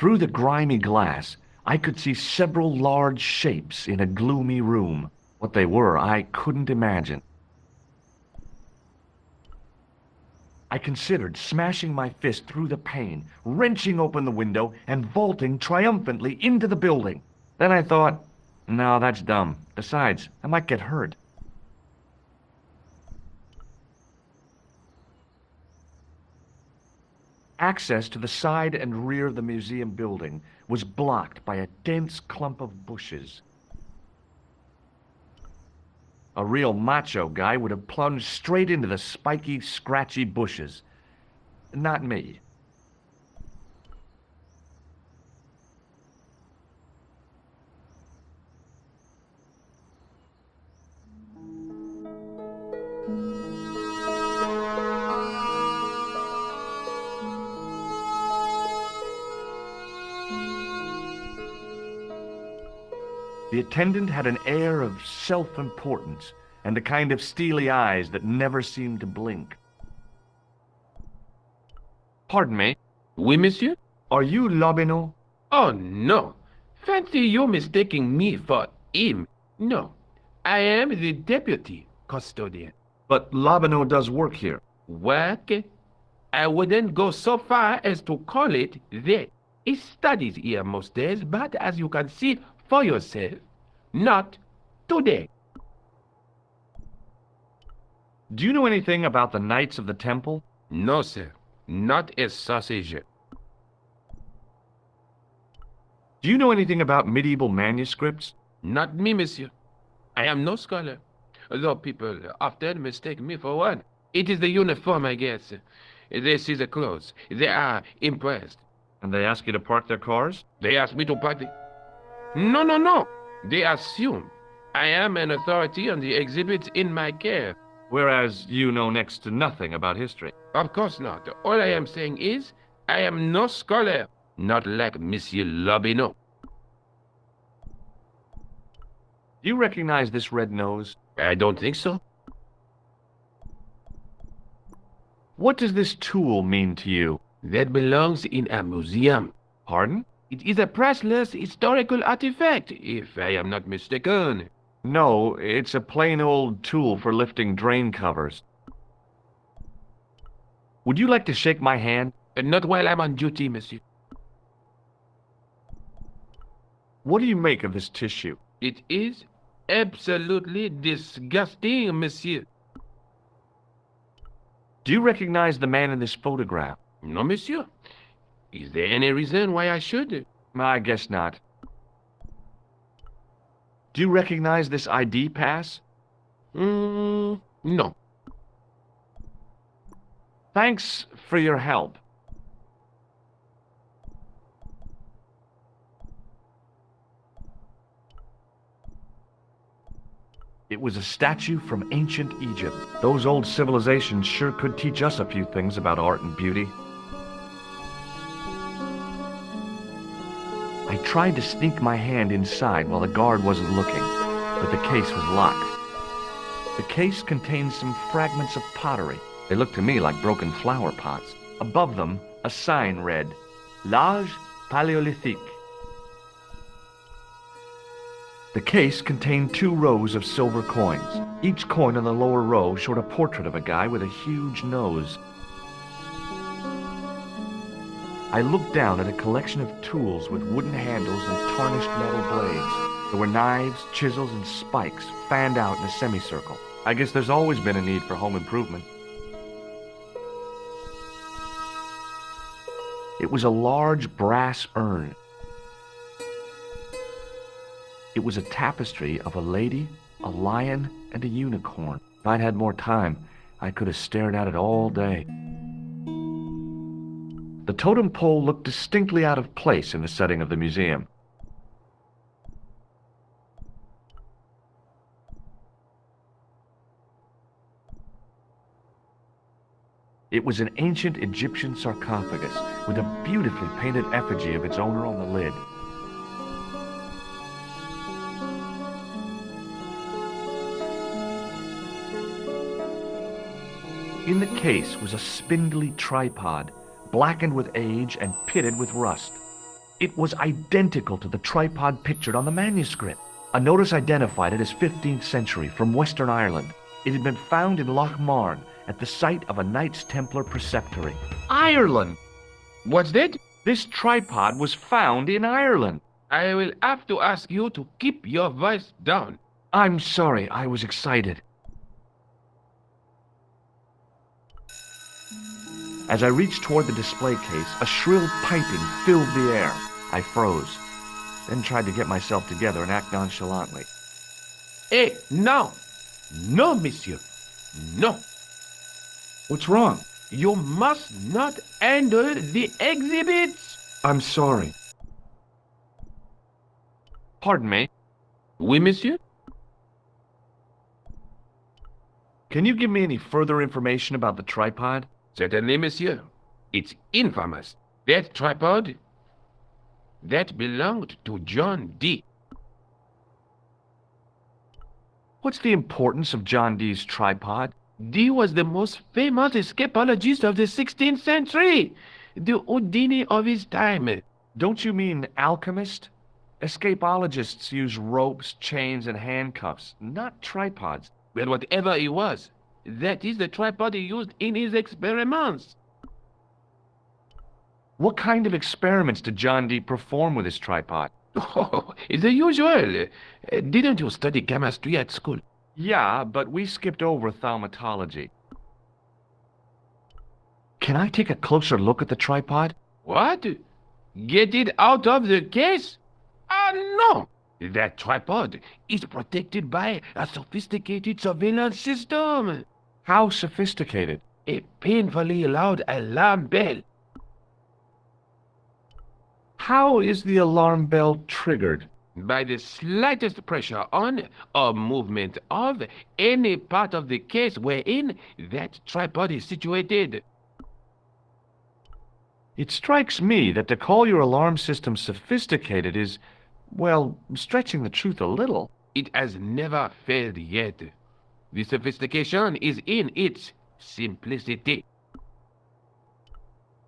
Through the grimy glass, I could see several large shapes in a gloomy room. What they were, I couldn't imagine. I considered smashing my fist through the pane, wrenching open the window, and vaulting triumphantly into the building. Then I thought, no, that's dumb. Besides, I might get hurt. Access to the side and rear of the museum building was blocked by a dense clump of bushes. A real macho guy would have plunged straight into the spiky, scratchy bushes. Not me. The attendant had an air of self-importance and a kind of steely eyes that never seemed to blink. Pardon me, Oui, monsieur? are you Lobineau? Oh, no. Fancy you mistaking me for him. No, I am the deputy custodian. But Lobineau does work here. Work? I wouldn't go so far as to call it that. He studies here most days, but as you can see for yourself, not today. Do you know anything about the Knights of the Temple? No, sir. Not a sausage. Do you know anything about medieval manuscripts? Not me, monsieur. I am no scholar, though people often mistake me for one. It is the uniform, I guess. They see the clothes. They are impressed. And they ask you to park their cars? They ask me to park the... No, no, no. They assume I am an authority on the exhibits in my care. Whereas you know next to nothing about history. Of course not. All I am saying is, I am no scholar. Not like Monsieur Lobineau. Do you recognize this red nose? I don't think so. What does this tool mean to you? That belongs in a museum. Pardon? It is a priceless historical artifact, if I am not mistaken. No, it's a plain old tool for lifting drain covers. Would you like to shake my hand? Not while I'm on duty, monsieur. What do you make of this tissue? It is absolutely disgusting, monsieur. Do you recognize the man in this photograph? No, monsieur. Is there any reason why I should? I guess not. Do you recognize this ID pass? No. Thanks for your help. It was a statue from ancient Egypt. Those old civilizations sure could teach us a few things about art and beauty. I tried to sneak my hand inside while the guard wasn't looking, but the case was locked. The case contained some fragments of pottery. They looked to me like broken flower pots. Above them, a sign read, L'Âge Paléolithique. The case contained 2 rows of silver coins. Each coin on the lower row showed a portrait of a guy with a huge nose. I looked down at a collection of tools with wooden handles and tarnished metal blades. There were knives, chisels, and spikes fanned out in a semicircle. I guess there's always been a need for home improvement. It was a large brass urn. It was a tapestry of a lady, a lion, and a unicorn. If I'd had more time, I could have stared at it all day. The totem pole looked distinctly out of place in the setting of the museum. It was an ancient Egyptian sarcophagus with a beautifully painted effigy of its owner on the lid. In the case was a spindly tripod, blackened with age and pitted with rust. It was identical to the tripod pictured on the manuscript. A notice identified it as 15th century from Western Ireland. It had been found in Loch Marne at the site of a Knights Templar preceptory. Ireland! What's that? This tripod was found in Ireland. I will have to ask you to keep your voice down. I'm sorry, I was excited. As I reached toward the display case, a shrill piping filled the air. I froze, then tried to get myself together and act nonchalantly. Eh, no! No, monsieur. No. What's wrong? You must not enter the exhibits. I'm sorry. Pardon me. Oui, monsieur? Can you give me any further information about the tripod? Certainly, monsieur. It's infamous. That tripod, that belonged to John Dee. What's the importance of John Dee's tripod? Dee was the most famous escapologist of the 16th century, the Houdini of his time. Don't you mean alchemist? Escapologists use ropes, chains, and handcuffs, not tripods. But whatever it was, that is the tripod he used in his experiments. What kind of experiments did John Dee perform with his tripod? Oh, the usual. Didn't you study chemistry at school? Yeah, but we skipped over thaumatology. Can I take a closer look at the tripod? What? Get it out of the case? Ah, no! That tripod is protected by a sophisticated surveillance system. How sophisticated? A painfully loud alarm bell. How is the alarm bell triggered? By the slightest pressure on or movement of any part of the case wherein that tripod is situated. It strikes me that to call your alarm system sophisticated is, well, stretching the truth a little. It has never failed yet. The sophistication is in its simplicity.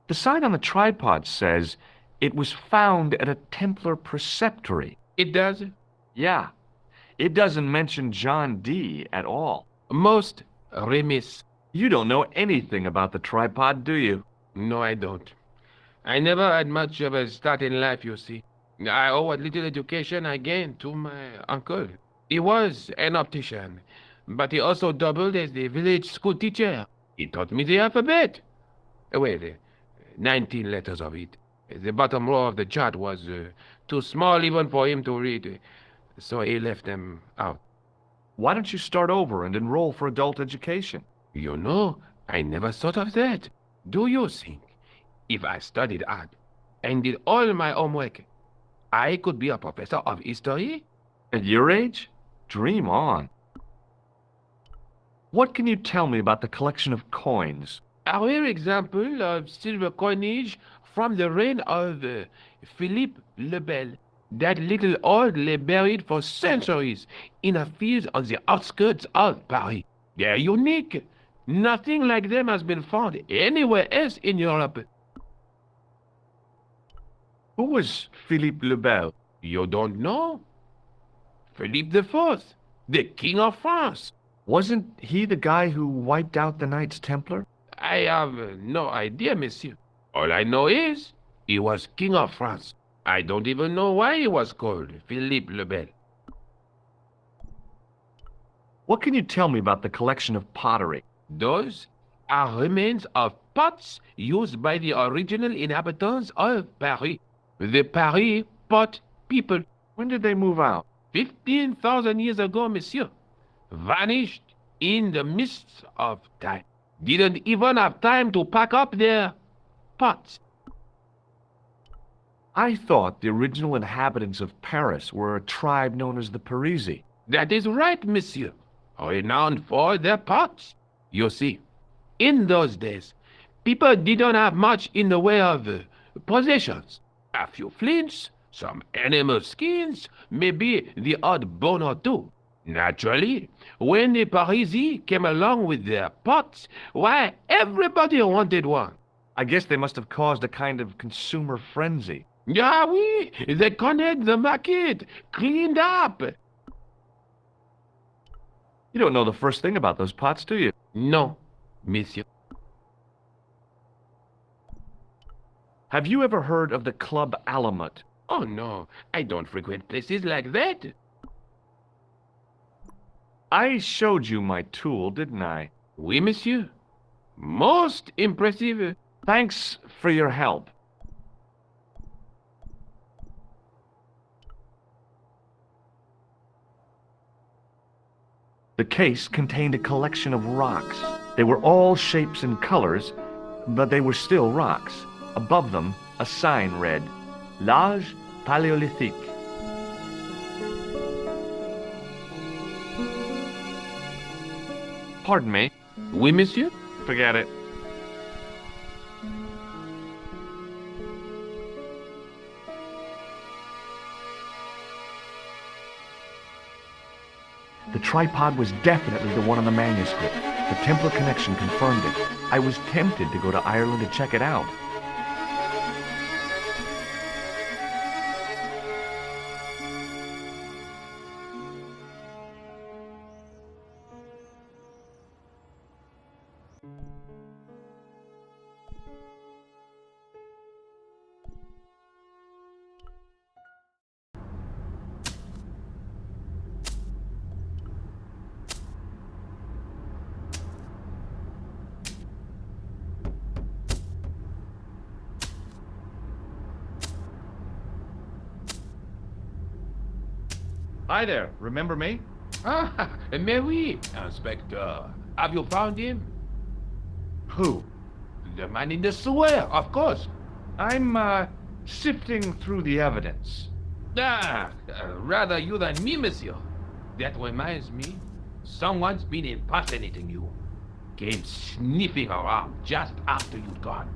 The sign on the tripod says it was found at a Templar preceptory. It does? Yeah, it doesn't mention John Dee at all. Most remiss. You don't know anything about the tripod, do you? No, I don't. I never had much of a start in life, you see. I owe what little education I gained to my uncle. He was an optician, but he also doubled as the village school teacher. He taught me the alphabet. Well, 19 letters of it. The bottom row of the chart was too small even for him to read, so he left them out. Why don't you start over and enroll for adult education? You know, I never thought of that. Do you think if I studied hard and did all my homework, I could be a professor of history? At your age? Dream on. What can you tell me about the collection of coins? A rare example of silver coinage from the reign of Philippe le Bel. That little old lay buried for centuries in a field on the outskirts of Paris. They're unique. Nothing like them has been found anywhere else in Europe. Who was Philippe le Bel? You don't know? Philippe IV, the King of France. Wasn't he the guy who wiped out the Knights Templar? I have no idea, monsieur. All I know is he was King of France. I don't even know why he was called Philippe le Bel. What can you tell me about the collection of pottery? Those are remains of pots used by the original inhabitants of Paris. The Paris pot people. When did they move out? 15,000 years ago, monsieur. Vanished in the mists of time. Didn't even have time to pack up their pots. I thought the original inhabitants of Paris were a tribe known as the Parisi. That is right, monsieur. Renowned for their pots. You see, in those days, people didn't have much in the way of possessions. A few flints, some animal skins, maybe the odd bone or two. Naturally, when the Parisi came along with their pots, why, everybody wanted one. I guess they must have caused a kind of consumer frenzy. Yeah, oui, they connect the market, cleaned up. You don't know the first thing about those pots, do you? No, monsieur. Have you ever heard of the Club Alamut? Oh no, I don't frequent places like that. I showed you my tool, didn't I? Oui, monsieur. Most impressive. Thanks for your help. The case contained a collection of rocks. They were all shapes and colors, but they were still rocks. Above them, a sign read, L'Âge Paléolithique. Pardon me. Oui, monsieur. Forget it. The tripod was definitely the one on the manuscript. The Templar connection confirmed it. I was tempted to go to Ireland to check it out. Hi there, remember me? Ah, mais oui, Inspector. Have you found him? Who? The man in the sewer, of course. I'm, sifting through the evidence. Ah, rather you than me, monsieur. That reminds me, someone's been impersonating you. Came sniffing around just after you'd gone.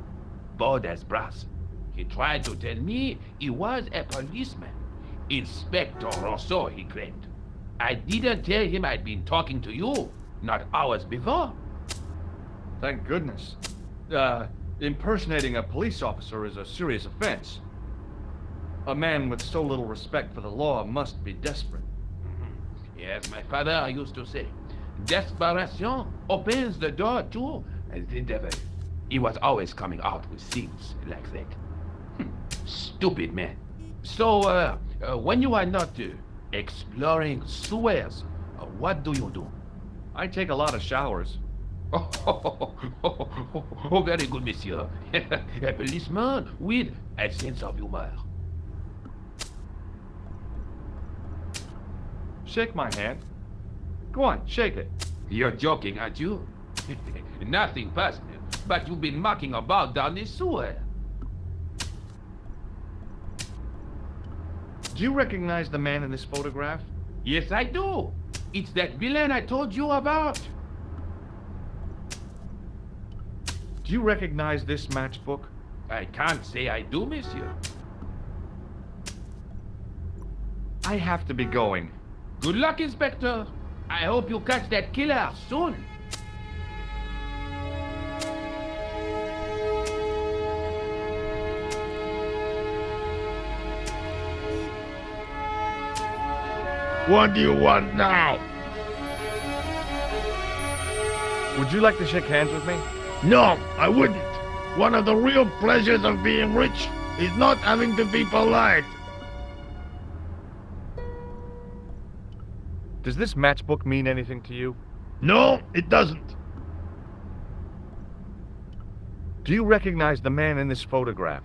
Bold as brass. He tried to tell me he was a policeman. Inspector Rousseau, he claimed. I didn't tell him I'd been talking to you, not hours before. Thank goodness. Impersonating a police officer is a serious offense. A man with so little respect for the law must be desperate. Yes, my father used to say, desperation opens the door to the devil. He was always coming out with things like that. Stupid man. So, when you are not exploring sewers, what do you do? I take a lot of showers. Oh, very good, monsieur. A policeman with a sense of humor. Shake my hand. Go on, shake it. You're joking, aren't you? Nothing personal, but you've been mucking about down the sewer. Do you recognize the man in this photograph? Yes, I do. It's that villain I told you about. Do you recognize this matchbook? I can't say I do, monsieur. I have to be going. Good luck, Inspector. I hope you catch that killer soon. What do you want now? Would you like to shake hands with me? No, I wouldn't. One of the real pleasures of being rich is not having to be polite. Does this matchbook mean anything to you? No, it doesn't. Do you recognize the man in this photograph?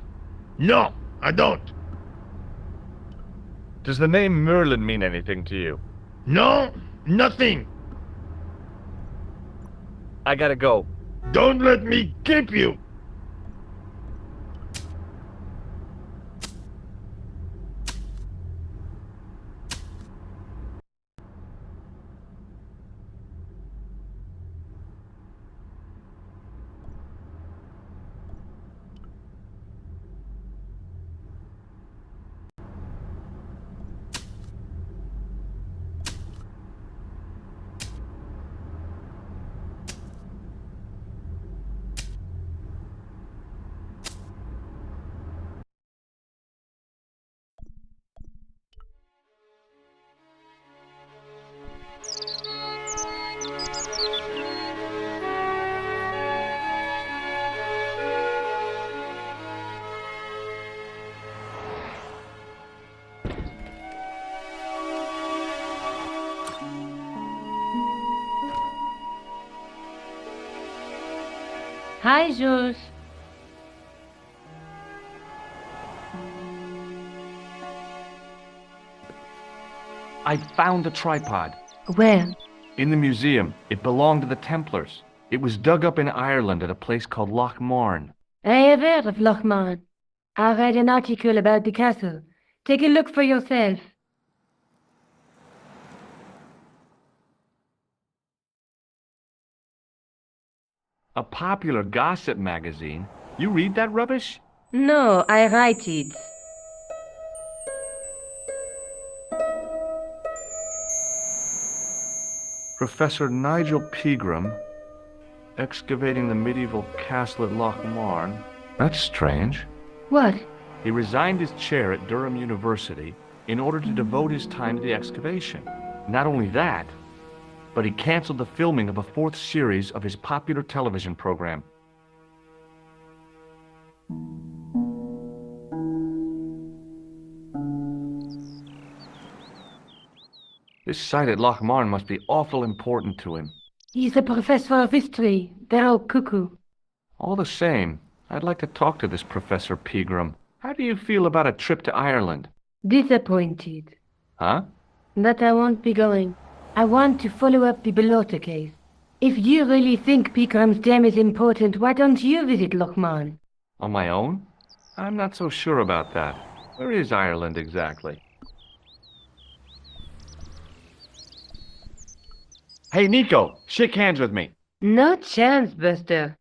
No, I don't. Does the name Merlin mean anything to you? No, nothing. I gotta go. Don't let me keep you. Hi, Jules. I found the tripod. Where? In the museum. It belonged to the Templars. It was dug up in Ireland at a place called Loch Marn. I have heard of Loch Marn. I read an article about the castle. Take a look for yourself. A popular gossip magazine? You read that rubbish? No, I write it. Professor Nigel Pegram, excavating the medieval castle at Loch Marn. That's strange. What? He resigned his chair at Durham University in order to devote his time to the excavation. Not only that, but he canceled the filming of a fourth series of his popular television program. This site at Loch Marn must be awful important to him. He's a professor of history. They're all cuckoo. All the same, I'd like to talk to this Professor Pegram. How do you feel about a trip to Ireland? Disappointed. Huh? That I won't be going. I want to follow up the Belota case. If you really think Pegram's dam is important, why don't you visit Loch Marn? On my own? I'm not so sure about that. Where is Ireland exactly? Hey, Nico, shake hands with me. No chance, Buster.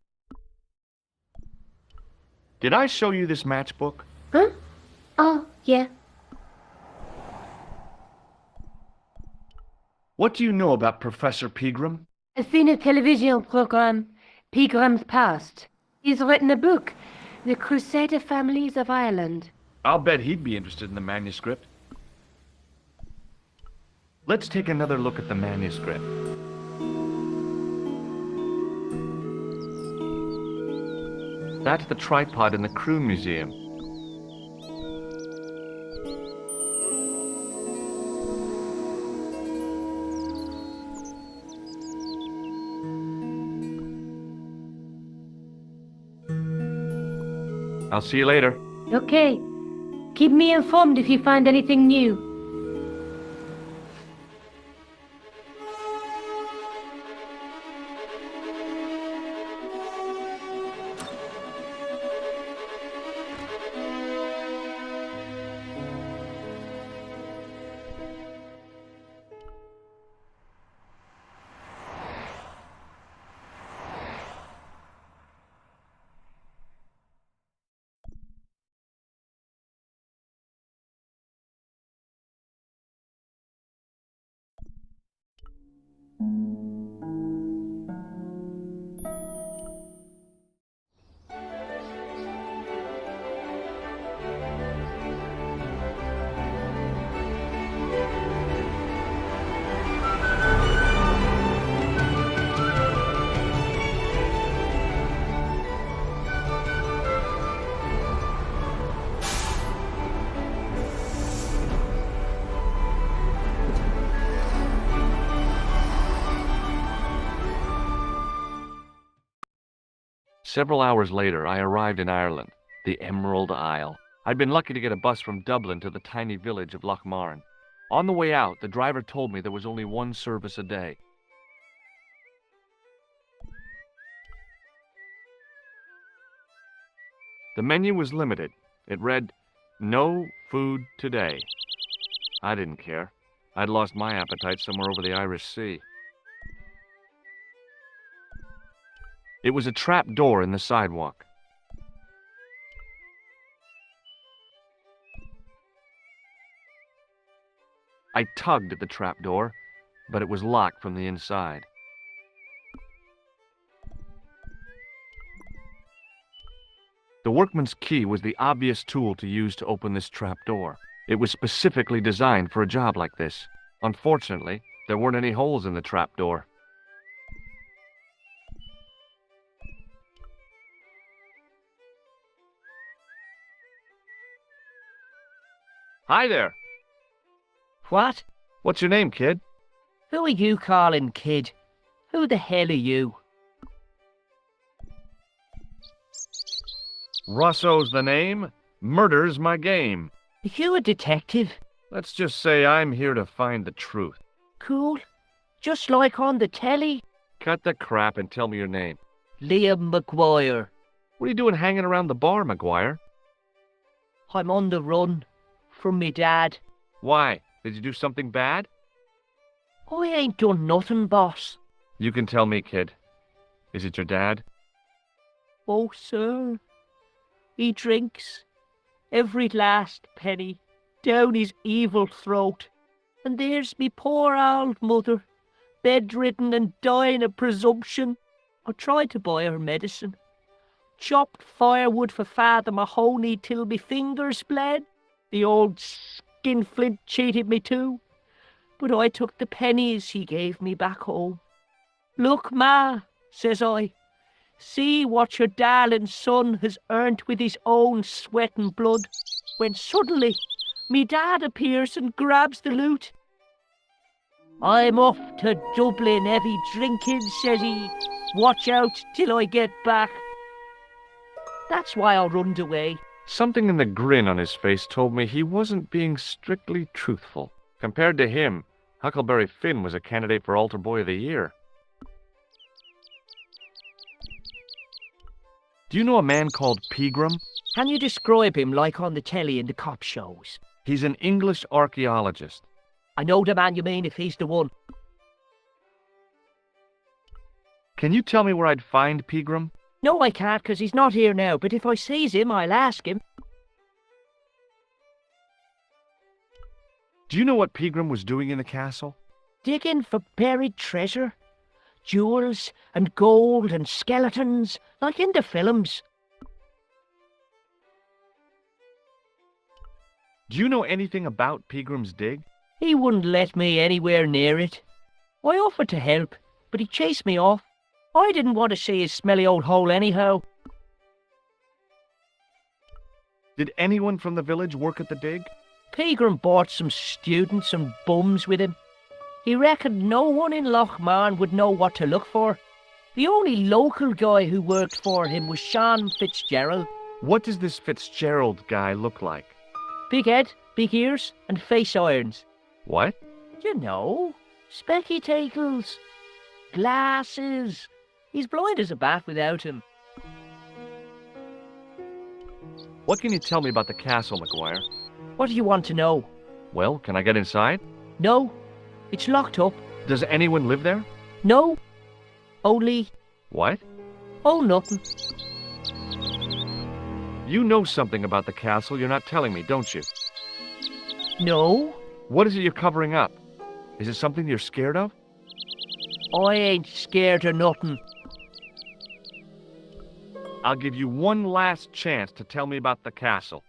Did I show you this matchbook? Huh? Oh, yeah. What do you know about Professor Pegram? I've seen a television program, Pegram's Past. He's written a book, The Crusader Families of Ireland. I'll bet he'd be interested in the manuscript. Let's take another look at the manuscript. That's the tripod in the Crew Museum. I'll see you later. Okay. Keep me informed if you find anything new. Several hours later, I arrived in Ireland, the Emerald Isle. I'd been lucky to get a bus from Dublin to the tiny village of Loch Marn. On the way out, the driver told me there was only one service a day. The menu was limited. It read, "No food today." I didn't care. I'd lost my appetite somewhere over the Irish Sea. It was a trap door in the sidewalk. I tugged at the trap door, but it was locked from the inside. The workman's key was the obvious tool to use to open this trap door. It was specifically designed for a job like this. Unfortunately, there weren't any holes in the trap door. Hi there. What? What's your name, kid? Who are you calling kid? Who the hell are you? Rosso's the name. Murder's my game. Are you a detective? Let's just say I'm here to find the truth. Cool. Just like on the telly. Cut the crap and tell me your name. Liam McGuire. What are you doing hanging around the bar, McGuire? I'm on the run from me dad. Why? Did you do something bad? I ain't done nothing, boss. You can tell me, kid. Is it your dad? Oh, sir. He drinks every last penny down his evil throat. And there's me poor old mother, bedridden and dying of presumption. I tried to buy her medicine. Chopped firewood for Father Mahoney till me fingers bled. The old skinflint cheated me too. But I took the pennies he gave me back home. Look, Ma, says I, see what your darling son has earned with his own sweat and blood. When suddenly, me dad appears and grabs the loot. I'm off to Dublin heavy drinking, says he. Watch out till I get back. That's why I runned away. Something in the grin on his face told me he wasn't being strictly truthful. Compared to him, Huckleberry Finn was a candidate for Altar Boy of the Year. Do you know a man called Pegram? Can you describe him like on the telly in the cop shows? He's an English archaeologist. I know the man you mean if he's the one. Can you tell me where I'd find Pegram? No, I can't, 'cause he's not here now, but if I sees him, I'll ask him. Do you know what Pegram was doing in the castle? Digging for buried treasure. Jewels and gold and skeletons, like in the films. Do you know anything about Pegram's dig? He wouldn't let me anywhere near it. I offered to help, but he chased me off. I didn't want to see his smelly old hole anyhow. Did anyone from the village work at the dig? Pegram bought some students and bums with him. He reckoned no one in Lochmarn would know what to look for. The only local guy who worked for him was Sean Fitzgerald. What does this Fitzgerald guy look like? Big head, big ears, and face irons. What? You know, spectacles, glasses. He's blind as a bat without him. What can you tell me about the castle, McGuire? What do you want to know? Well, can I get inside? No, it's locked up. Does anyone live there? No, only... What? Oh, nothing. You know something about the castle you're not telling me, don't you? No, What is it you're covering up? Is it something you're scared of? I ain't scared of nothing. I'll give you one last chance to tell me about the castle.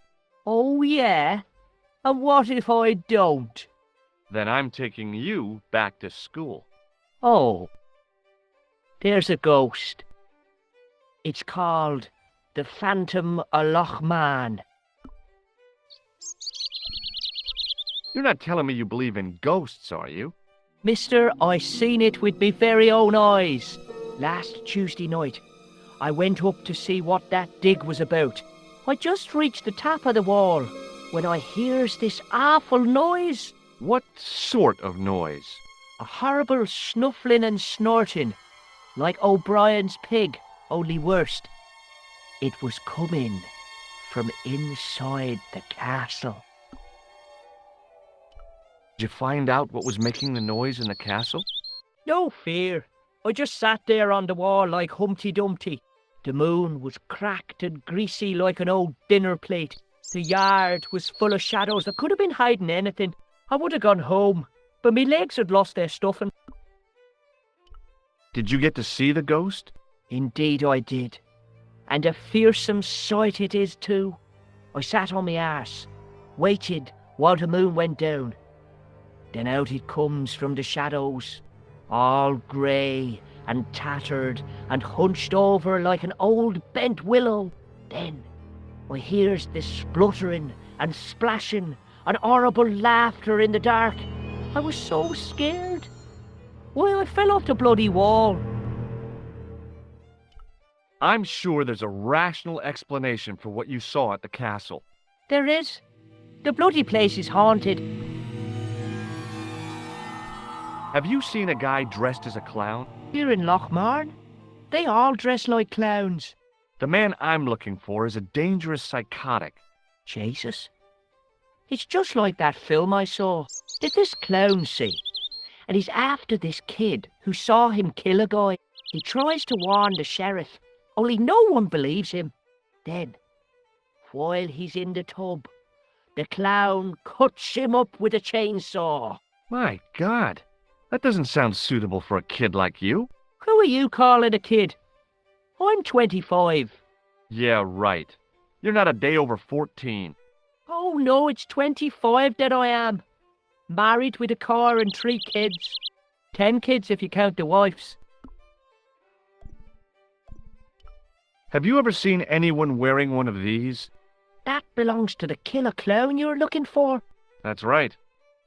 Oh, yeah? And what if I don't? Then I'm taking you back to school. Oh, there's a ghost. It's called the Phantom of Lochmarn. You're not telling me you believe in ghosts, are you? Mister, I seen it with me very own eyes. Last Tuesday night, I went up to see what that dig was about. I just reached the top of the wall when I hears this awful noise. What sort of noise? A horrible snuffling and snorting, like O'Brien's pig, only worse. It was coming from inside the castle. Did you find out what was making the noise in the castle? No fear. I just sat there on the wall like Humpty Dumpty. The moon was cracked and greasy like an old dinner plate. The yard was full of shadows. I could have been hiding anything. I would have gone home, but me legs had lost their stuffing. Did you get to see the ghost? Indeed I did. And a fearsome sight it is too. I sat on my arse, waited while the moon went down. Then out it comes from the shadows, all grey and tattered and hunched over like an old bent willow. Then I hears this spluttering and splashing and horrible laughter in the dark. I was so scared. Why, I fell off the bloody wall. I'm sure there's a rational explanation for what you saw at the castle. There is. The bloody place is haunted. Have you seen a guy dressed as a clown? Here in Lochmarn, they all dress like clowns. The man I'm looking for is a dangerous psychotic. Jesus. It's just like that film I saw. Did this clown see? And he's after this kid who saw him kill a guy. He tries to warn the sheriff, only no one believes him. Then, while he's in the tub, the clown cuts him up with a chainsaw. My God, that doesn't sound suitable for a kid like you. Who are you calling a kid? I'm 25. Yeah, right. You're not a day over 14. Oh no, it's 25 that I am. Married with a car and 3 kids. 10 kids if you count the wives. Have you ever seen anyone wearing one of these? That belongs to the killer clown you're looking for. That's right.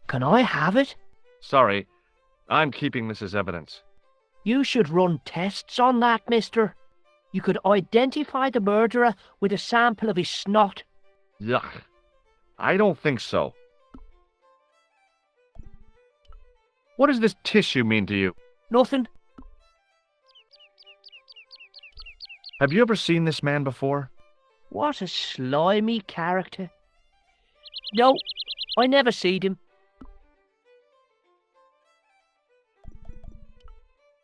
Can I have it? Sorry, I'm keeping this as evidence. You should run tests on that, mister. You could identify the murderer with a sample of his snot. Yuck. I don't think so. What does this tissue mean to you? Nothing. Have you ever seen this man before? What a slimy character. No, I never seed him.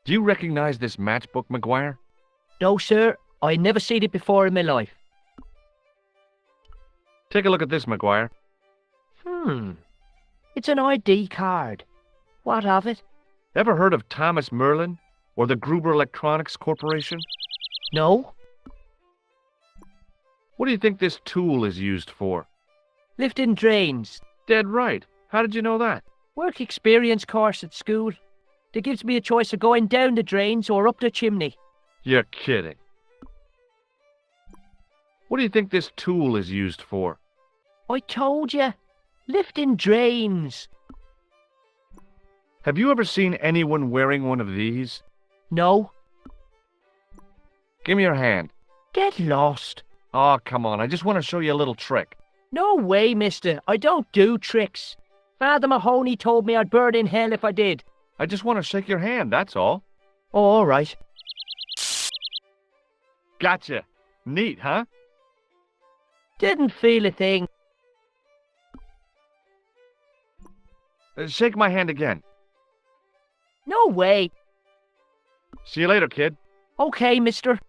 Do you recognize this matchbook, McGuire? No, sir, I never seed it before in my life. Take a look at this, McGuire. It's an ID card. What of it? Ever heard of Thomas Merlin or the Gruber Electronics Corporation? No. What do you think this tool is used for? Lifting drains. Dead right. How did you know that? Work experience course at school. That gives me a choice of going down the drains or up the chimney. You're kidding. What do you think this tool is used for? I told you. Lifting drains. Have you ever seen anyone wearing one of these? No. Give me your hand. Get lost. Oh, come on. I just want to show you a little trick. No way, mister. I don't do tricks. Father Mahoney told me I'd burn in hell if I did. I just want to shake your hand, that's all. Oh, all right. Gotcha. Neat, huh? Didn't feel a thing. Shake my hand again. No way. See you later, kid. Okay, mister.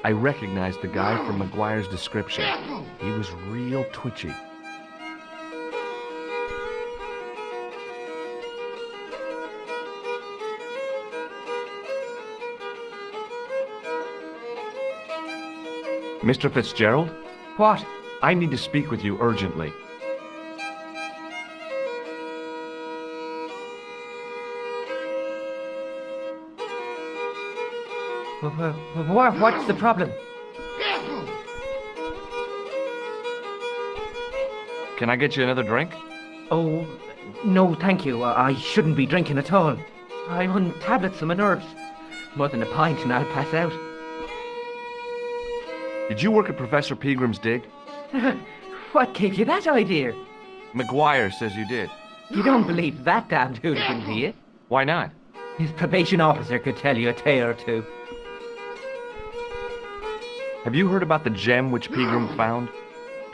I recognized the guy from McGuire's description. He was real twitchy. Mr. Fitzgerald? What? I need to speak with you urgently. What's the problem? Can I get you another drink? Oh, no, thank you. I shouldn't be drinking at all. I'm on tablets for my nerves. More than a pint and I'll pass out. Did you work at Professor Peagram's dig? What gave you that idea? McGuire says you did. You don't believe that damned hooligan, do you? Why not? His probation officer could tell you a tale or two. Have you heard about the gem which Peagram found?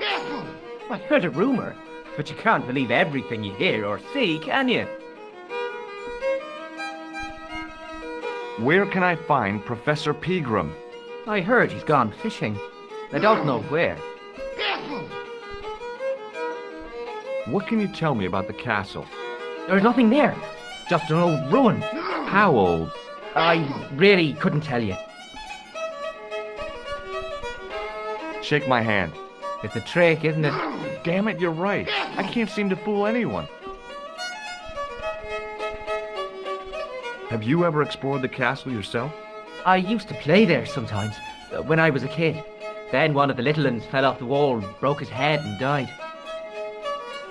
I heard a rumor, but you can't believe everything you hear or see, can you? Where can I find Professor Peagram? I heard he's gone fishing. I don't know where. What can you tell me about the castle? There's nothing there. Just an old ruin. How old? I really couldn't tell you. Shake my hand. It's a trick, isn't it? Damn it, you're right. I can't seem to fool anyone. Have you ever explored the castle yourself? I used to play there sometimes, when I was a kid. Then one of the little uns fell off the wall, broke his head and died.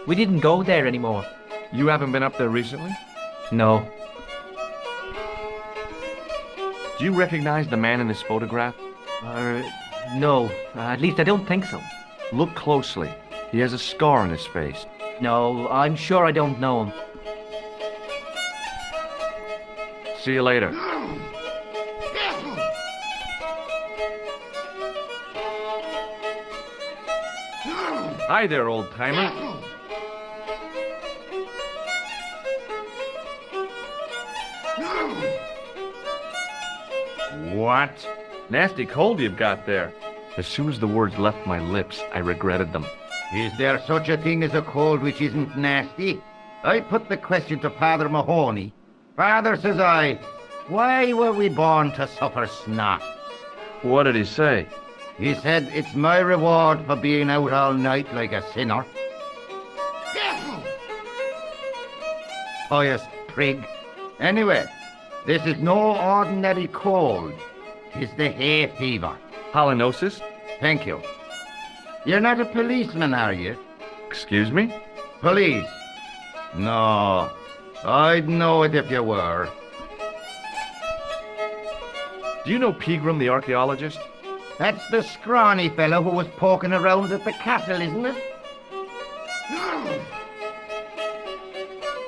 We didn't go there anymore. You haven't been up there recently? No. Do you recognize the man in this photograph? No. At least I don't think so. Look closely. He has a scar on his face. No, I'm sure I don't know him. See you later. Hi there, old-timer. What? Nasty cold you've got there. As soon as the words left my lips, I regretted them. Is there such a thing as a cold which isn't nasty? I put the question to Father Mahoney. Father, says I, why were we born to suffer snot? What did he say? He said it's my reward for being out all night like a sinner. Pious prig. Anyway, this is no ordinary cold. It's the hay fever. Halitosis? Thank you. You're not a policeman, are you? Excuse me? Police? No. I'd know it if you were. Do you know Pegram, the archaeologist? That's the scrawny fellow who was poking around at the castle, isn't it?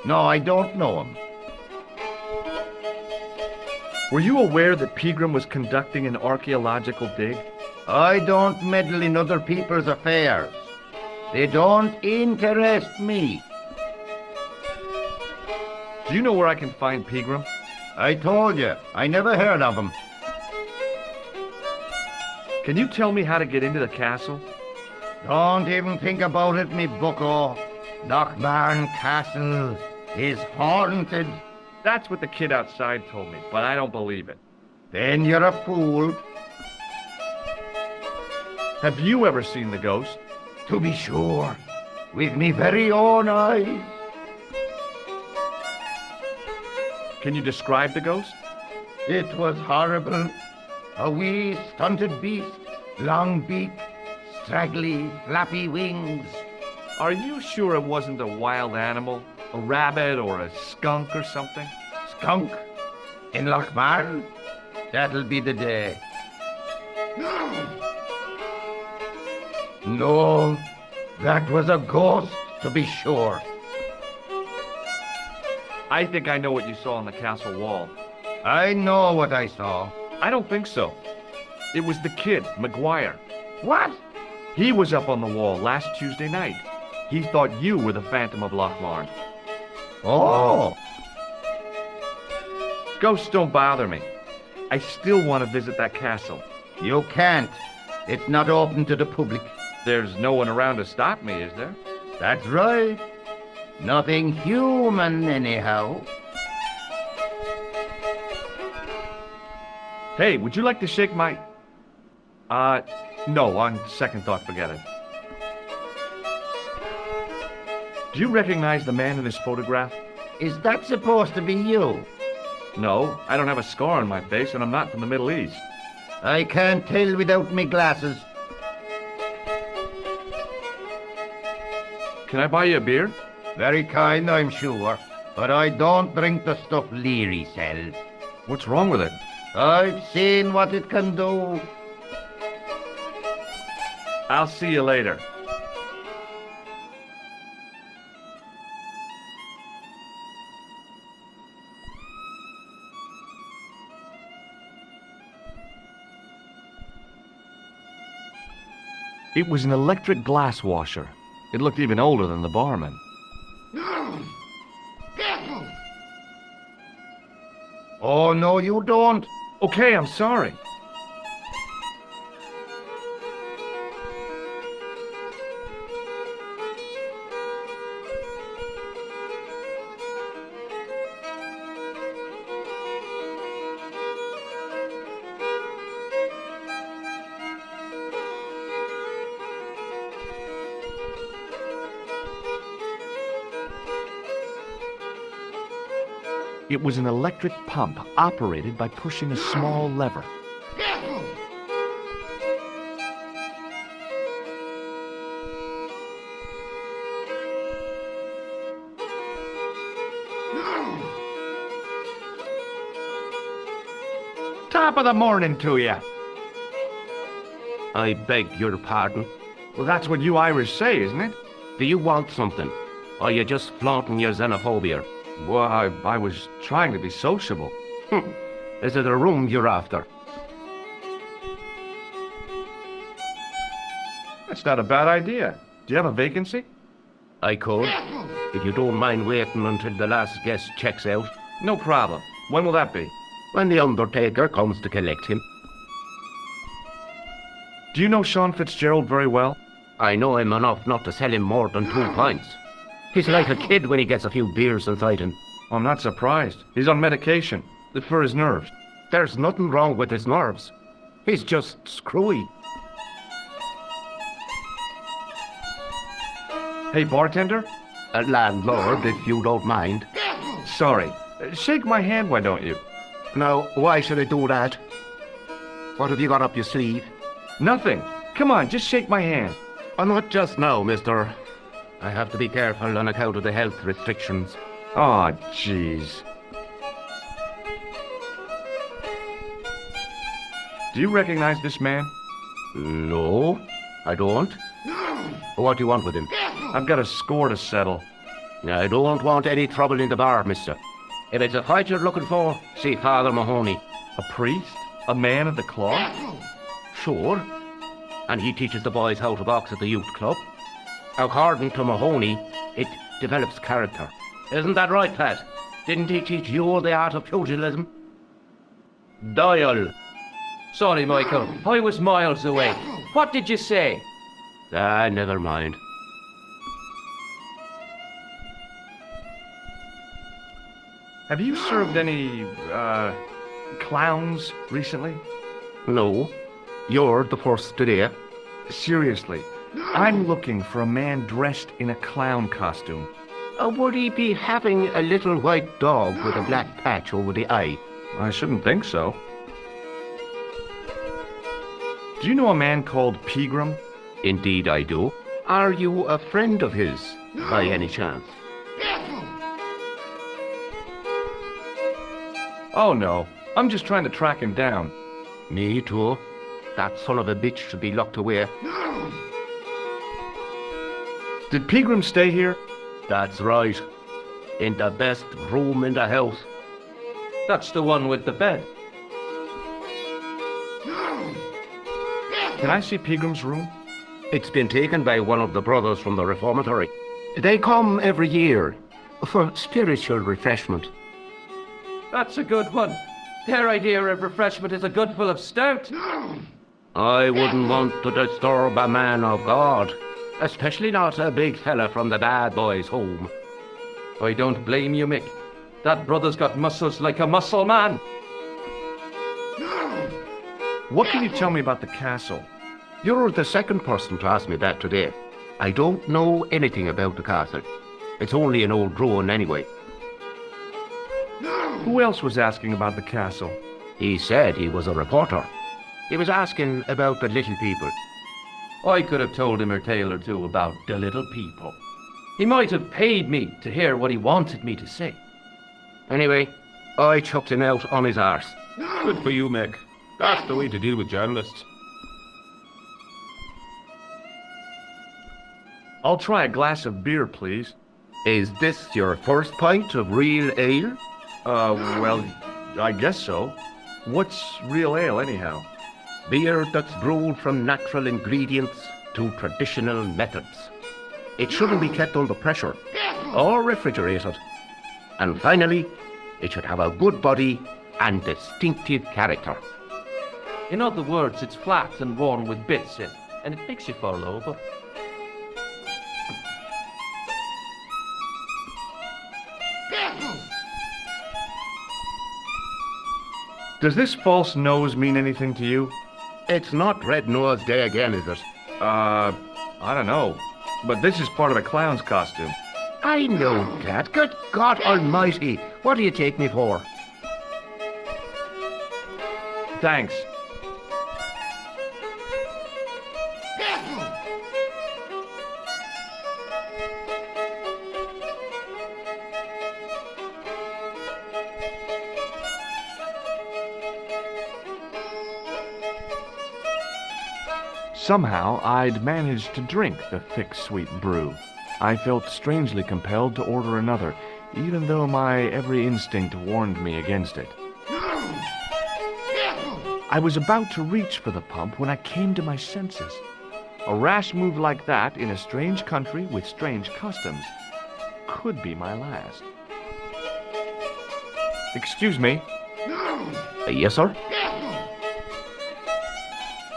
No, I don't know him. Were you aware that Pegram was conducting an archaeological dig? I don't meddle in other people's affairs. They don't interest me. Do you know where I can find Pegram? I told you, I never heard of him. Can you tell me how to get into the castle? Don't even think about it, me bucko. Lochmarn Castle is haunted. That's what the kid outside told me, but I don't believe it. Then you're a fool. Have you ever seen the ghost? To be sure, with me very own eyes. Can you describe the ghost? It was horrible. A wee stunted beast, long beak, straggly, flappy wings. Are you sure it wasn't a wild animal? A rabbit or a skunk or something? Skunk? In Lochmarn? That'll be the day. No, that was a ghost, to be sure. I think I know what you saw on the castle wall. I know what I saw. I don't think so. It was the kid, McGuire. What? He was up on the wall last Tuesday night. He thought you were the Phantom of Lochmarn. Oh! Ghosts don't bother me. I still want to visit that castle. You can't. It's not open to the public. There's no one around to stop me, is there? That's right. Nothing human, anyhow. Hey, would you like to shake my... no, on second thought, forget it. Do you recognize the man in this photograph? Is that supposed to be you? No, I don't have a scar on my face, and I'm not from the Middle East. I can't tell without me glasses. Can I buy you a beer? Very kind, I'm sure. But I don't drink the stuff Leary sells. What's wrong with it? I've seen what it can do. I'll see you later. It was an electric glass washer. It looked even older than the barman. Oh, no, you don't. Okay, I'm sorry. It was an electric pump operated by pushing a small lever. Top of the morning to you. I beg your pardon. Well, that's what you Irish say, isn't it? Do you want something? Or are you just flaunting your xenophobia? Well, I was trying to be sociable. Is it a room you're after? That's not a bad idea. Do you have a vacancy? I could, if you don't mind waiting until the last guest checks out. No problem. When will that be? When the undertaker comes to collect him. Do you know Sean Fitzgerald very well? I know him enough not to sell him more than 2 pints. He's like a kid when he gets a few beers inside him. I'm not surprised. He's on medication. It's for his nerves. There's nothing wrong with his nerves. He's just screwy. Hey, bartender? A landlord, if you don't mind. Sorry. Shake my hand, why don't you? Now, why should I do that? What have you got up your sleeve? Nothing. Come on, just shake my hand. Oh, not just now, mister. I have to be careful on account of the health restrictions. Aw, jeez. Do you recognize this man? No, I don't. What do you want with him? I've got a score to settle. I don't want any trouble in the bar, mister. If it's a fight you're looking for, see Father Mahoney. A priest? A man of the cloth? Sure. And he teaches the boys how to box at the youth club. According to Mahoney, it develops character. Isn't that right, Pat? Didn't he teach you the art of pugilism? Doyle. Sorry, Michael. I was miles away. What did you say? Never mind. Have you served any, clowns recently? No. You're the first today. Seriously, I'm looking for a man dressed in a clown costume. Would he be having a little white dog with a black patch over the eye? I shouldn't think so. Do you know a man called Pegram? Indeed I do. Are you a friend of his, by any chance? Oh no, I'm just trying to track him down. Me too. That son of a bitch should be locked away. Did Pegram stay here? That's right. In the best room in the house. That's the one with the bed. Can I see Pegram's room? It's been taken by one of the brothers from the reformatory. They come every year for spiritual refreshment. That's a good one. Their idea of refreshment is a good full of stout. I wouldn't want to disturb a man of God, especially not a big fella from the bad boys' home. I don't blame you, Mick. That brother's got muscles like a muscle man. What can you tell me about the castle? You're the second person to ask me that today. I don't know anything about the castle. It's only an old ruin anyway. Who else was asking about the castle? He said he was a reporter. He was asking about the little people. I could have told him a tale or two about the little people. He might have paid me to hear what he wanted me to say. Anyway, I chucked him out on his arse. Good for you, Mick. That's the way to deal with journalists. I'll try a glass of beer, please. Is this your first pint of real ale? Well, I guess so. What's real ale, anyhow? Beer that's brewed from natural ingredients to traditional methods. It shouldn't be kept under pressure or refrigerated. And finally, it should have a good body and distinctive character. In other words, it's flat and worn with bits in, and it makes you fall over. Does this false nose mean anything to you? It's not Red Nose Day again, is it? I don't know. But this is part of the clown's costume. I know that. Good God Almighty. What do you take me for? Thanks. Somehow, I'd managed to drink the thick, sweet brew. I felt strangely compelled to order another, even though my every instinct warned me against it. I was about to reach for the pump when I came to my senses. A rash move like that in a strange country with strange customs could be my last. Excuse me. Yes, sir?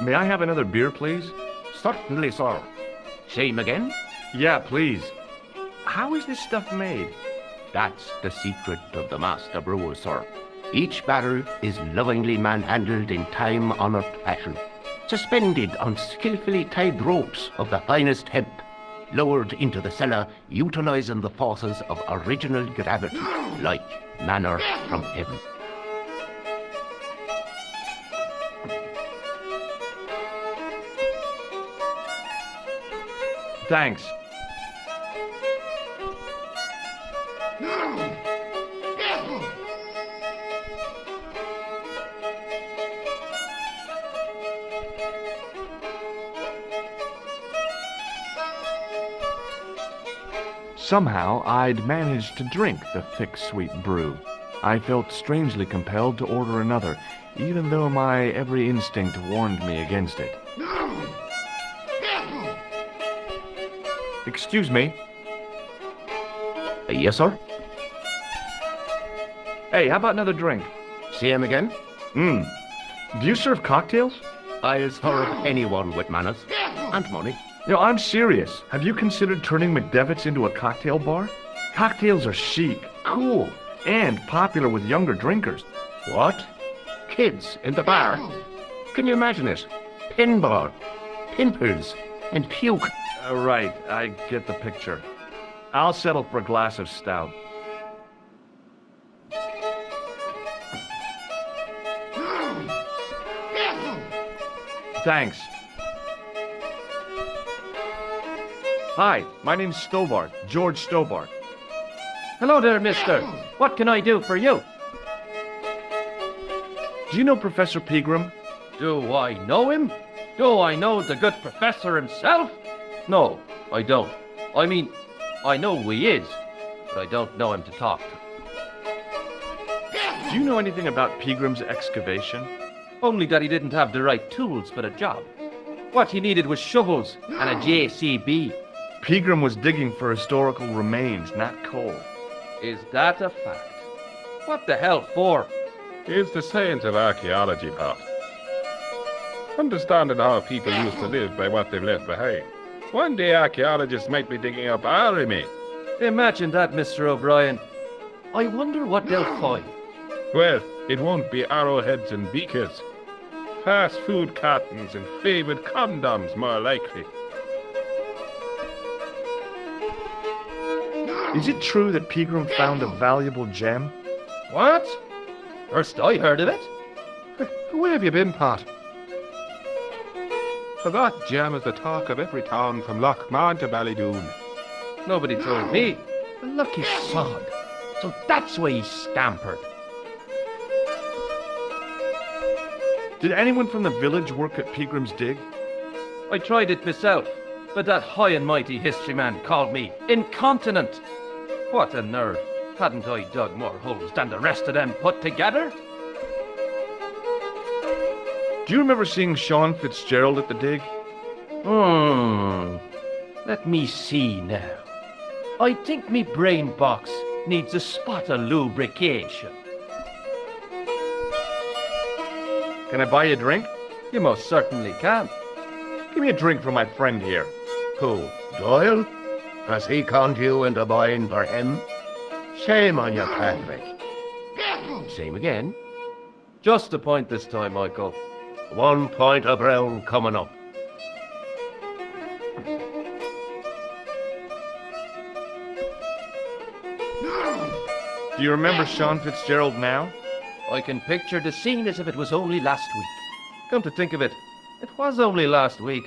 May I have another beer, please? Certainly, sir. Same again? Yeah, please. How is this stuff made? That's the secret of the master brewer, sir. Each barrel is lovingly manhandled in time-honored fashion, suspended on skillfully tied ropes of the finest hemp, lowered into the cellar, utilizing the forces of original gravity, like manna from heaven. Thanks. Somehow, I'd managed to drink the thick, sweet brew. I felt strangely compelled to order another, even though my every instinct warned me against it. Excuse me. Yes, sir? Hey, how about another drink? Same again? Do you serve cocktails? I'll serve anyone with manners and money. I'm serious. Have you considered turning McDevitt's into a cocktail bar? Cocktails are chic, cool, and popular with younger drinkers. What? Kids in the bar? Can you imagine it? Pinball, pimples, and puke. Right, I get the picture. I'll settle for a glass of stout. Thanks. Hi, my name's Stobart, George Stobart. Hello there, mister. What can I do for you? Do you know Professor Pegram? Do I know him? Do I know the good professor himself? No, I don't. I mean, I know who he is, but I don't know him to talk to. Do you know anything about Pegram's excavation? Only that he didn't have the right tools for the job. What he needed was shovels and a JCB. Pegram was digging for historical remains, not coal. Is that a fact? What the hell for? It's the science of archaeology, Pop. Understanding how people used to live by what they've left behind. One day archaeologists might be digging up our remains. Imagine that, Mr. O'Brien. I wonder what they'll find. Well, it won't be arrowheads and beakers. Fast food cartons and favored condoms, more likely. Is it true that Pegram found a valuable gem? What? First I heard of it. Where have you been, Pat? For that gem is the talk of every town from Lochmahon to Ballydoon. Nobody told me. A lucky sod. So that's why he scampered. Did anyone from the village work at Pegram's dig? I tried it myself, but that high and mighty history man called me incontinent. What a nerve. Hadn't I dug more holes than the rest of them put together? Do you remember seeing Sean Fitzgerald at the dig? Let me see now. I think me brain box needs a spot of lubrication. Can I buy you a drink? You most certainly can. Give me a drink for my friend here. Who, Doyle? Has he conned you into buying for him? Shame on you, Patrick. Same again. Just a point this time, Michael. 1 point of brown coming up. Do you remember Sean Fitzgerald now? I can picture the scene as if it was only last week. Come to think of it, it was only last week.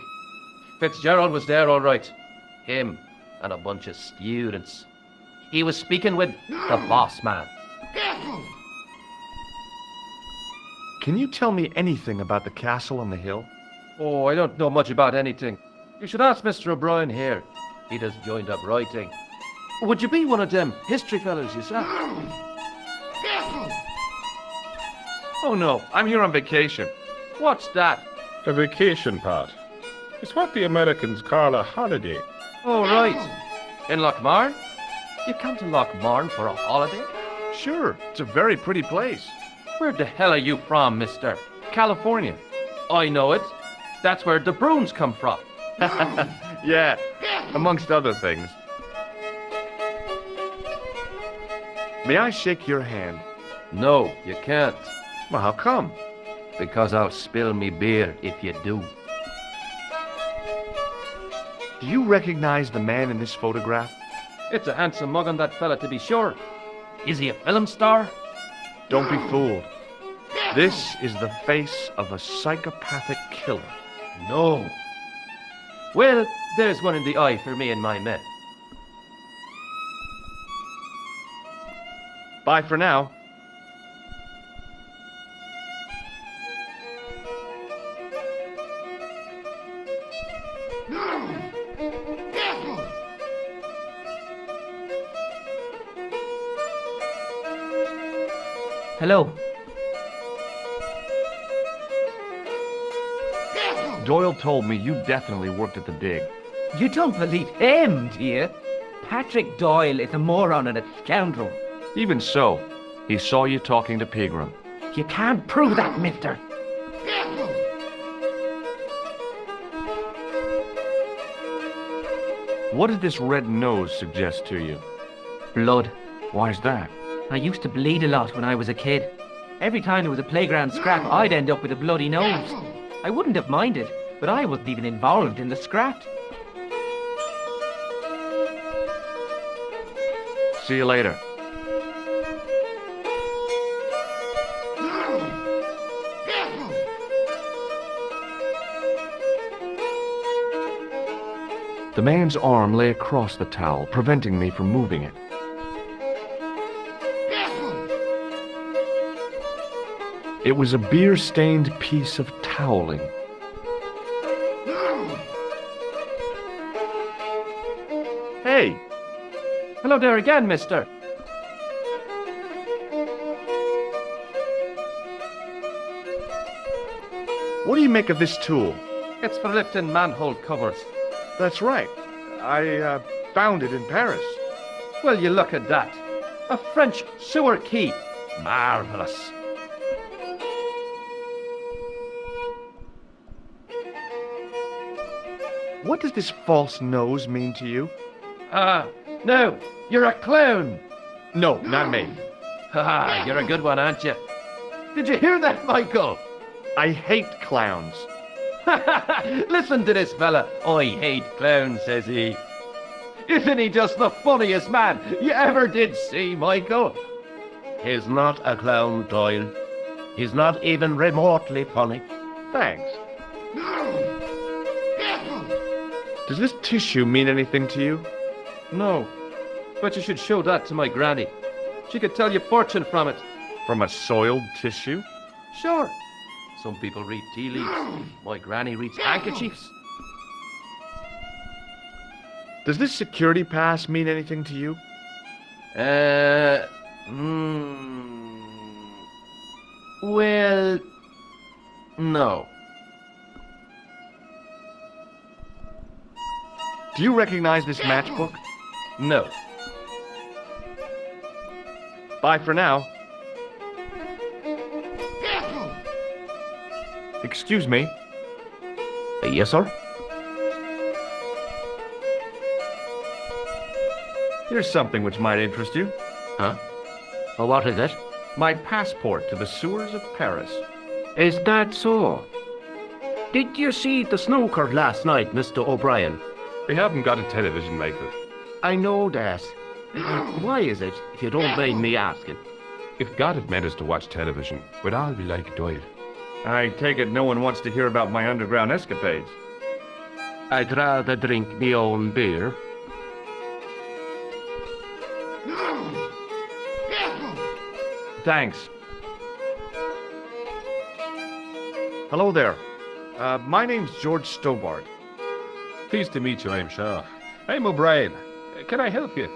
Fitzgerald was there all right. Him and a bunch of students. He was speaking with the boss man. Can you tell me anything about the castle on the hill? Oh, I don't know much about anything. You should ask Mr. O'Brien here. He just joined up writing. Would you be one of them history fellas yourself? Oh no, I'm here on vacation. What's that? The vacation part. It's what the Americans call a holiday. Oh, right. In Lochmarn? You come to Lochmarn for a holiday? Sure, it's a very pretty place. Where the hell are you from, mister? California. I know it. That's where the brooms come from. Yeah, amongst other things. May I shake your hand? No, you can't. Well, how come? Because I'll spill me beer if you do. Do you recognize the man in this photograph? It's a handsome mug on that fella, to be sure. Is he a film star? Don't be fooled. This is the face of a psychopathic killer. No. Well, there's one in the eye for me and my men. Bye for now. Hello. Doyle told me you definitely worked at the dig. You don't believe him, do you? Patrick Doyle is a moron and a scoundrel. Even so, he saw you talking to Pegram. You can't prove that, mister. What did this red nose suggest to you? Blood. Why's that? I used to bleed a lot when I was a kid. Every time there was a playground scrap, I'd end up with a bloody nose. I wouldn't have minded, but I wasn't even involved in the scrap. See you later. The man's arm lay across the towel, preventing me from moving it. It was a beer-stained piece of toweling. Hey! Hello there again, mister. What do you make of this tool? It's for lifting manhole covers. That's right. I found it in Paris. Well, you look at that. A French sewer key. Marvelous. What does this false nose mean to you? No, you're a clown. No, not me. Haha, you're a good one, aren't you? Did you hear that, Michael? I hate clowns. Listen to this fella. I hate clowns, says he. Isn't he just the funniest man you ever did see, Michael? He's not a clown, Doyle. He's not even remotely funny. Thanks. Does this tissue mean anything to you? No, but you should show that to my granny. She could tell you fortune from it. From a soiled tissue? Sure. Some people read tea leaves. My granny reads handkerchiefs. Does this security pass mean anything to you? Well, no. Do you recognize this matchbook? No. Bye for now. Excuse me. Yes, sir? Here's something which might interest you. Huh? Well, what is it? My passport to the sewers of Paris. Is that so? Did you see the snooker last night, Mr. O'Brien? We haven't got a television, Michael. I know that. Why is it, if you don't mind me asking? If God had meant us to watch television, we'd all be like Doyle. I take it no one wants to hear about my underground escapades. I'd rather drink me own beer. Thanks. Hello there. My name's George Stobart. Pleased to meet you, I'm sure. I'm O'Brien. Can I help you?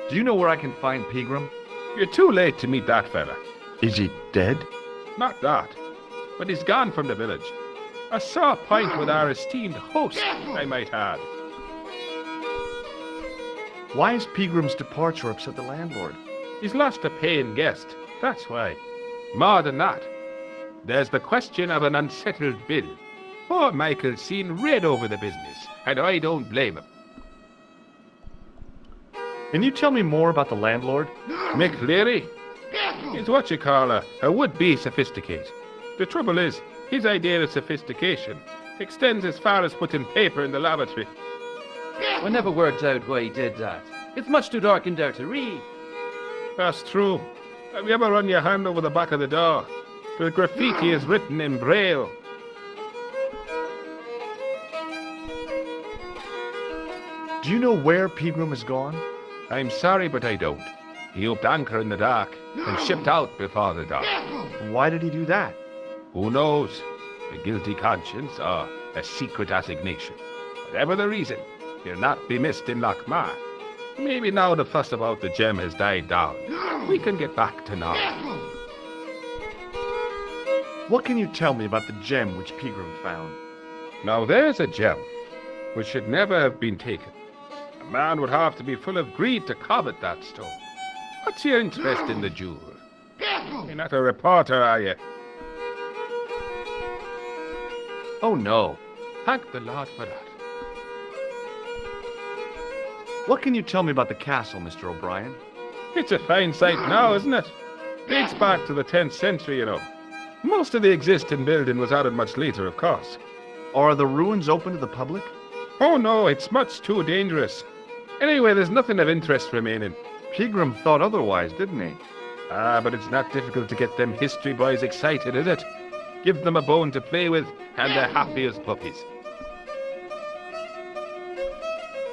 Do you know where I can find Pegram? You're too late to meet that fella. Is he dead? Not that. But he's gone from the village. A sore point with our esteemed host, I might add. Why is Pegram's departure upset the landlord? He's lost a paying guest, that's why. More than that, there's the question of an unsettled bill. Poor Michael's seen red over the business, and I don't blame him. Can you tell me more about the landlord? Mick Leary? He's what you call a would-be sophisticate. The trouble is, his idea of sophistication extends as far as putting paper in the lavatory. I never worked out why he did that. It's much too dark in there to read. That's true. Have you ever run your hand over the back of the door? The graffiti is written in Braille. Do you know where Pegram has gone? I'm sorry, but I don't. He upped anchor in the dark and shipped out before the dark. Why did he do that? Who knows? A guilty conscience or a secret assignation. Whatever the reason, he'll not be missed in Lochmar. Maybe now the fuss about the gem has died down, we can get back to normal. What can you tell me about the gem which Pegram found? Now there's a gem which should never have been taken. A man would have to be full of greed to covet that stone. What's your interest in the jewel? You're not a reporter, are you? Oh no. Thank the Lord for that. What can you tell me about the castle, Mr. O'Brien? It's a fine sight now, isn't it? Dates back to the 10th century, you know. Most of the existing building was added much later, of course. Are the ruins open to the public? Oh no, it's much too dangerous. Anyway, there's nothing of interest remaining. Pegram thought otherwise, didn't he? Ah, but it's not difficult to get them history boys excited, is it? Give them a bone to play with, and they're happy as puppies.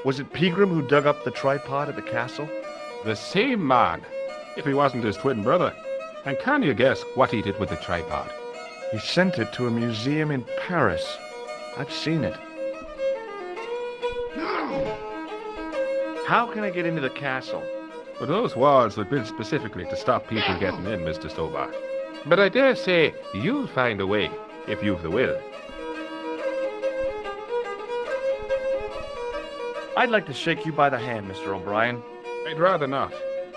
Was it Pegram who dug up the tripod at the castle? The same man, if he wasn't his twin brother. And can you guess what he did with the tripod? He sent it to a museum in Paris. I've seen it. How can I get into the castle? Well, those walls were built specifically to stop people getting in, Mr. Stobart. But I dare say you'll find a way, if you've the will. I'd like to shake you by the hand, Mr. O'Brien. I'd rather not.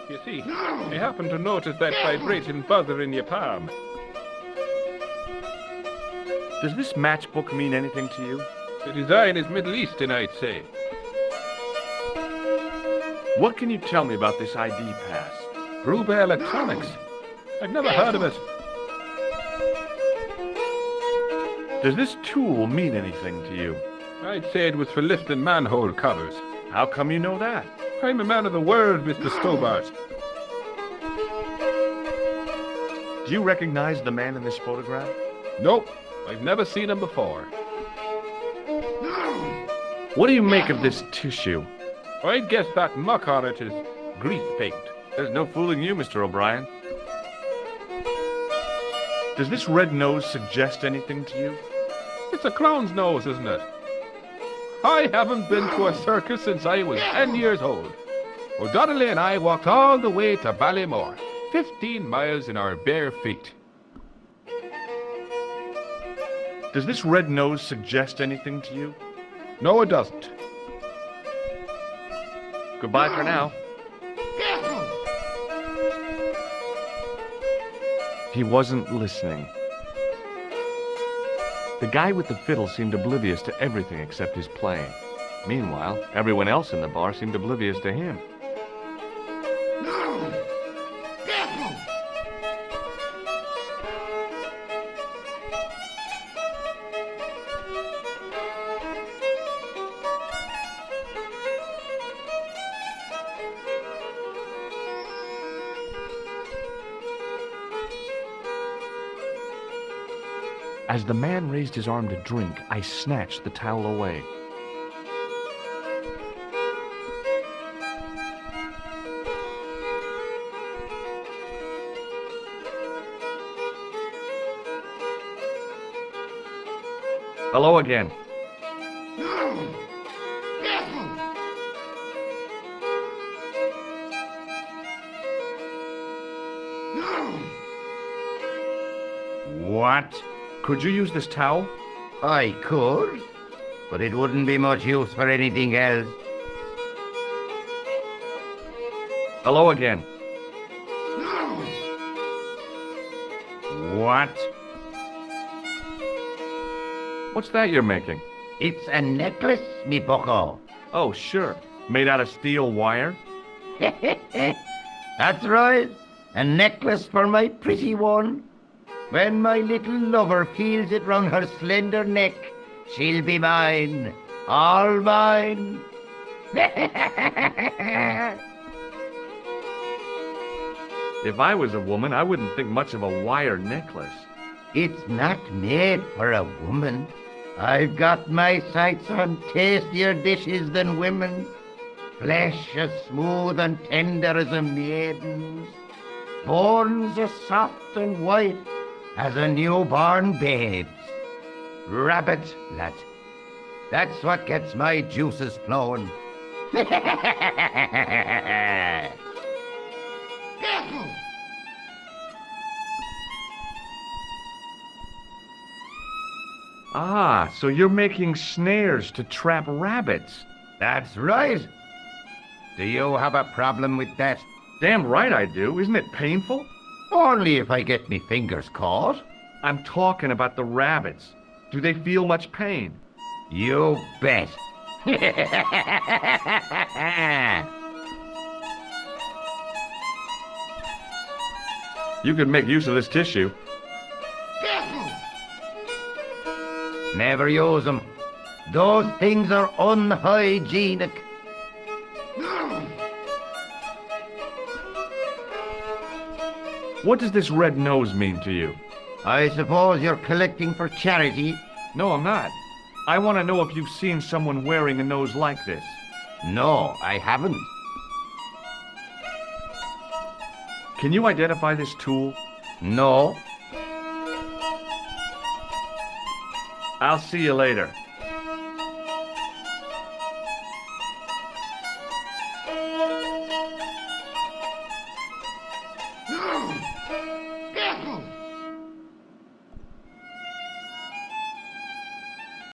You see, I happen to notice that vibrating buzzer in your palm. Does this matchbook mean anything to you? The design is Middle Eastern, I'd say. What can you tell me about this ID pass? Gruber Electronics. I've never heard of it. Does this tool mean anything to you? I'd say it was for lifting manhole covers. How come you know that? I'm a man of the world, Mr. Stobart. Do you recognize the man in this photograph? Nope, I've never seen him before. What do you make of this tissue? I'd guess that muck on it is grease paint. There's no fooling you, Mr. O'Brien. Does this red nose suggest anything to you? It's a clown's nose, isn't it? I haven't been to a circus since I was 10 years old. O'Donnelly and I walked all the way to Ballymore, 15 miles in our bare feet. Does this red nose suggest anything to you? No, it doesn't. Goodbye for now. He wasn't listening. The guy with the fiddle seemed oblivious to everything except his playing. Meanwhile, everyone else in the bar seemed oblivious to him. As the man raised his arm to drink, I snatched the towel away. Hello again. What? Could you use this towel? I could, but it wouldn't be much use for anything else. Hello again. What? What's that you're making? It's a necklace, me bucko. Oh, sure. Made out of steel wire? That's right. A necklace for my pretty one. When my little lover feels it round her slender neck, she'll be mine. All mine. If I was a woman, I wouldn't think much of a wire necklace. It's not made for a woman. I've got my sights on tastier dishes than women. Flesh as smooth and tender as a maiden's. Bones as soft and white as a newborn babe's. Rabbit, lad. That's what gets my juices flowing. Ah, so you're making snares to trap rabbits. That's right. Do you have a problem with that? Damn right I do. Isn't it painful? Only if I get me fingers caught. I'm talking about the rabbits. Do they feel much pain? You bet. You could make use of this tissue. Never use them. Those things are unhygienic. What does this red nose mean to you? I suppose you're collecting for charity? No, I'm not. I want to know if you've seen someone wearing a nose like this. No, I haven't. Can you identify this tool? No. I'll see you later.